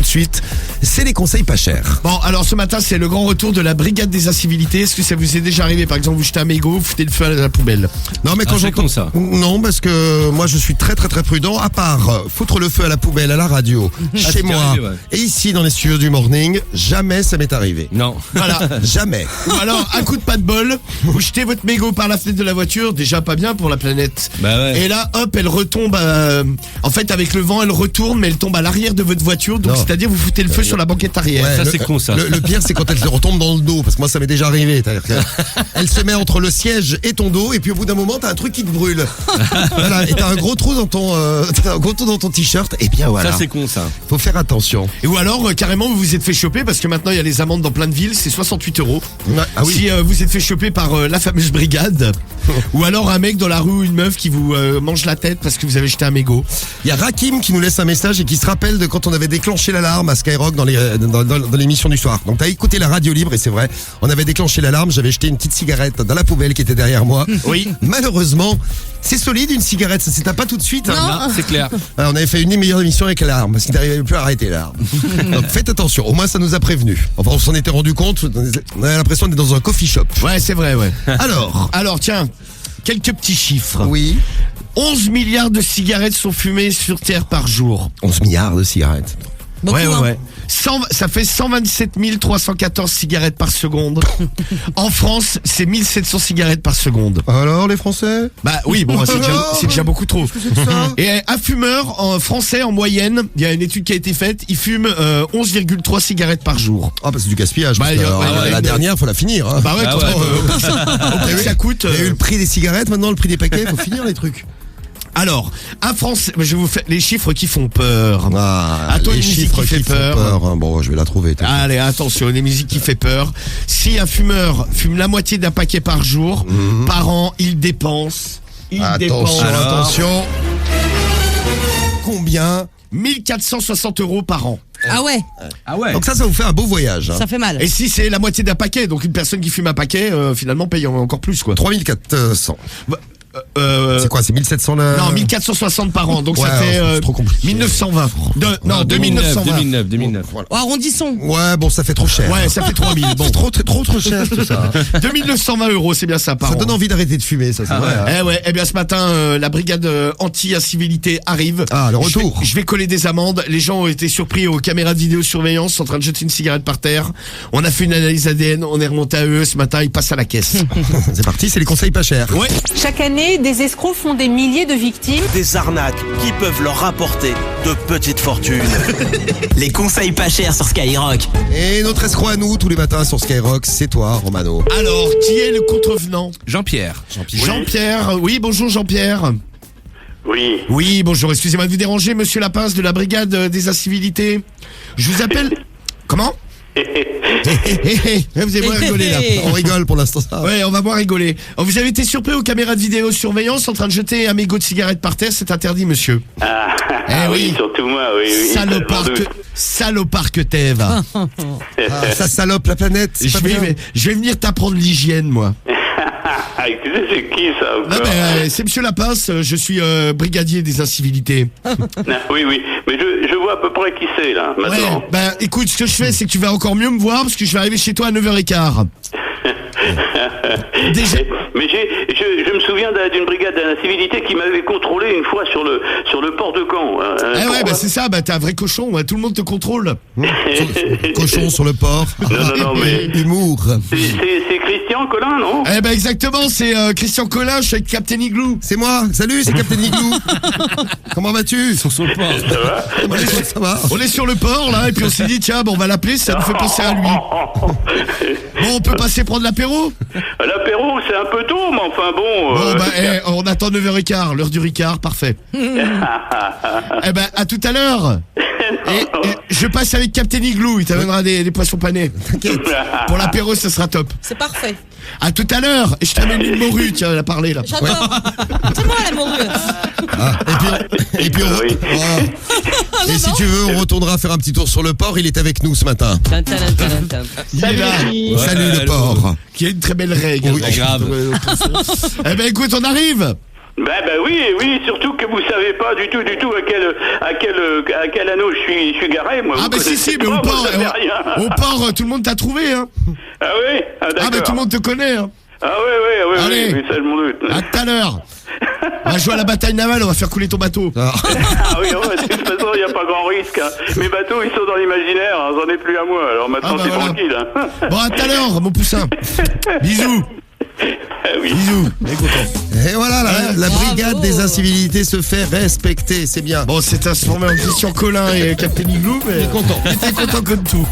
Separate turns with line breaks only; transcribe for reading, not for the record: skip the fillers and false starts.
de suite, c'est les conseils pas chers.
Bon, alors ce matin, c'est le grand retour de la brigade des incivilités. Est-ce que ça vous est déjà arrivé, par exemple, vous jetez un mégot, vous foutez le feu à la poubelle?
Non, mais quand
c'est con, ça.
Non, parce que moi je suis très très très prudent, à part foutre le feu à la poubelle, à la radio, chez
c'est
moi
arrivé, ouais.
et ici dans les studios du Morning, jamais ça m'est arrivé.
Non.
Voilà.
Jamais.
Ou alors, un coup de pas de bol, vous jetez votre mégot par la fenêtre de la voiture, déjà pas bien pour la planète.
Bah ouais.
Et là, hop, elle retombe. En fait, avec le vent, elle retourne, mais elle tombe à l'arrière de votre voiture. Donc,
Non.
c'est-à-dire, vous foutez le feu sur la banquette arrière.
Ça, c'est con, ça.
Le pire, c'est quand elle se retombe dans le dos, parce que moi, ça m'est déjà arrivé. C'est-à-dire qu'elle se met entre le siège et ton dos, et puis au bout d'un moment, t'as un truc qui te brûle. Voilà, et t'as un gros trou dans ton t-shirt. Et bien voilà.
Ça, c'est con, ça.
Faut faire attention.
Et ou alors, carrément, vous vous êtes fait choper, parce que maintenant, il y a les amendes dans plein de villes, c'est 68 €.
Ouais, ah oui.
Si vous êtes fait choper par la fameuse brigade, ou alors un mec dans la rue ou une meuf qui vous mange la tête parce que vous avez jeté un mégot.
Il y a Rakim qui nous laisse un message et qui se rappelle de quand on avait déclenché l'alarme à Skyrock dans l'émission du soir. Donc t'as écouté la radio libre et c'est vrai, on avait déclenché l'alarme, j'avais jeté une petite cigarette dans la poubelle qui était derrière moi.
Oui.
Malheureusement, c'est solide une cigarette, ça s'éteint pas tout de suite.
Non, c'est clair.
On avait fait une meilleure émission avec l'alarme parce qu'il n'arrivait plus à arrêter l'alarme. Donc faites attention, au moins ça nous a prévenus. Enfin on s'en était rendu compte, on avait l'impression d'être dans un coffee shop.
Ouais, c'est vrai, ouais.
Alors,
Tiens, quelques petits chiffres.
oui,
11 milliards de cigarettes sont fumées sur Terre par jour.
11 milliards de cigarettes.
Beaucoup, hein.
Ouais. Ça fait 127 314 cigarettes par seconde. En France, c'est 1700 cigarettes par seconde.
Alors les Français?
Bah oui, bon, c'est déjà beaucoup trop.
C'est ça.
Et un fumeur en français, en moyenne, il y a une étude qui a été faite, il fume 11,3 cigarettes par jour.
Ah bah c'est du gaspillage.
Bah,
parce que,
y a-
alors,
bah, y a
la
une-
dernière, faut la finir. Hein.
Bah ouais,
Ah
quand
ouais.
au prix que ça coûte.
Il y a eu le prix des cigarettes, maintenant le prix des paquets, faut finir les trucs.
Alors, un Français, je vais vous faire les chiffres qui font peur.
Ah,
Attends,
les
une musique
chiffres
qui fait
qui font
peur.
peur. Hein. Bon, je vais la trouver. t'inquiète.
Allez, attention, les musiques qui fait peur. Si un fumeur fume la moitié d'un paquet par jour, par an, il dépense.
Attention, attention. Combien?
1460 € par an.
Ah ouais,
Ah ouais.
Donc ça vous fait un beau voyage. Hein.
ça fait mal.
Et si c'est la moitié d'un paquet, donc une personne qui fume un paquet, finalement paye encore plus, quoi.
3400.
Euh,
C'est quoi, c'est 1700 là?
non, 1460 par an, donc
Ouais,
ça fait
c'est trop compliqué.
1920. Non, 2920.
2009.
Voilà.
Oh, arrondissons.
Ouais, bon, ça fait trop cher.
Ouais, ça fait 3000. Bon,
C'est trop cher tout ça.
2920 €, c'est bien ça par
Ça
an.
donne envie d'arrêter de fumer, ça, c'est vrai. Hein.
Eh ouais, eh bien ce matin, la brigade anti-incivilité arrive.
Ah, le retour.
Je vais coller des amendes. Les gens ont été surpris aux caméras de vidéosurveillance en train de jeter une cigarette par terre. On a fait une analyse ADN, on est remonté à eux. Ce matin, ils passent à la caisse.
C'est parti, c'est les conseils pas chers.
Ouais.
Chaque année, des escrocs font des milliers de victimes.
Des arnaques qui peuvent leur rapporter de petites fortunes.
Les conseils pas chers sur Skyrock.
Et notre escroc à nous, tous les matins sur Skyrock, c'est toi, Romano.
Alors, qui est le contrevenant?
Jean-Pierre.
Jean-Pierre. Oui, bonjour Jean-Pierre.
Oui.
Oui, bonjour. Excusez-moi de vous déranger, monsieur Lapince de la brigade des incivilités. Je vous appelle. Comment? Vous avez bien rigolé là.
On rigole pour l'instant. Ça.
Ouais, on va moins rigoler. Vous avez été surpris aux caméras de vidéosurveillance en train de jeter un mégot de cigarette par terre, c'est interdit, monsieur.
Ah,
Eh
oui,
oui.
surtout moi, oui.
Salopard que t'es, va.
Ah, ça salope la planète. c'est
Je
pas bien.
vais venir t'apprendre l'hygiène, moi.
Ah, écoutez, c'est qui ça
Non,
encore
mais c'est monsieur Lapince, je suis brigadier des incivilités.
Ah, oui, mais je vois à peu près qui c'est là, maintenant.
Ouais, bah écoute, ce que je fais, c'est que tu vas encore mieux me voir parce que je vais arriver chez toi à 9h15. Déjà.
Mais je me souviens d'une brigade d'incivilité qui m'avait contrôlé une fois sur le port de Caen.
Eh ouais, bah c'est ça, bah t'es un vrai cochon, ouais, tout le monde te contrôle.
Cochon sur le port.
Non, mais
Humour.
c'est Christian Colin, non?
Eh ben exactement, c'est Christian Collin, je suis avec Captain Igloo.
C'est moi. Salut, c'est Captain Igloo. Comment vas-tu?
Sur son port.
Ça va?
Ça va.
On est sur le port là, et puis on s'est dit tiens, bon, on va l'appeler, ça nous fait penser à lui. Bon, on peut passer prendre l'apéro?
L'apéro, c'est un peu tôt, mais enfin bon...
Bon bah on attend 9h15, l'heure du Ricard, parfait. Eh ben à tout à l'heure. Et je passe avec Captain Igloo, il t'amènera des poissons panés. Pour l'apéro, ça sera top.
C'est parfait.
À tout à l'heure. Et je t'amène une morue, tiens, elle a parlé là.
J'adore. C'est moi la morue.
Ah, et puis on...
Oui.
Oh. Et si tu veux, on retournera faire un petit tour sur le port. Il est avec nous ce matin.
Il est là.
Salut le port.
Qui a une très belle règle.
Oui,
grave.
Eh ben écoute, on arrive.
Ben oui, surtout que vous savez pas du tout à quel anneau je suis garé, moi.
Ah
vous
bah si,
connaissez
mais
pas,
au
vous
port,
savez rien.
au port, tout le monde t'a trouvé, hein.
Ah oui, d'accord.
Ah bah tout le monde te connaît, hein.
Ah oui,
Allez.
oui, ça je m'en doute.
À tout à l'heure. On va jouer à la bataille navale, on va faire couler ton bateau.
Ah oui, ouais, de toute façon, il n'y a pas grand risque. Hein. Mes bateaux, ils sont dans l'imaginaire, hein, j'en ai plus à moi, alors maintenant
Ah bah
c'est
voilà.
tranquille. Hein.
Bon, à tout à l'heure, mon poussin. Bisous.
Oui.
Bisous. On est content.
Et voilà, la brigade des incivilités se fait respecter, c'est bien.
Bon, c'est transformé en Christian Colin et Captain Igloo, mais il était content comme tout.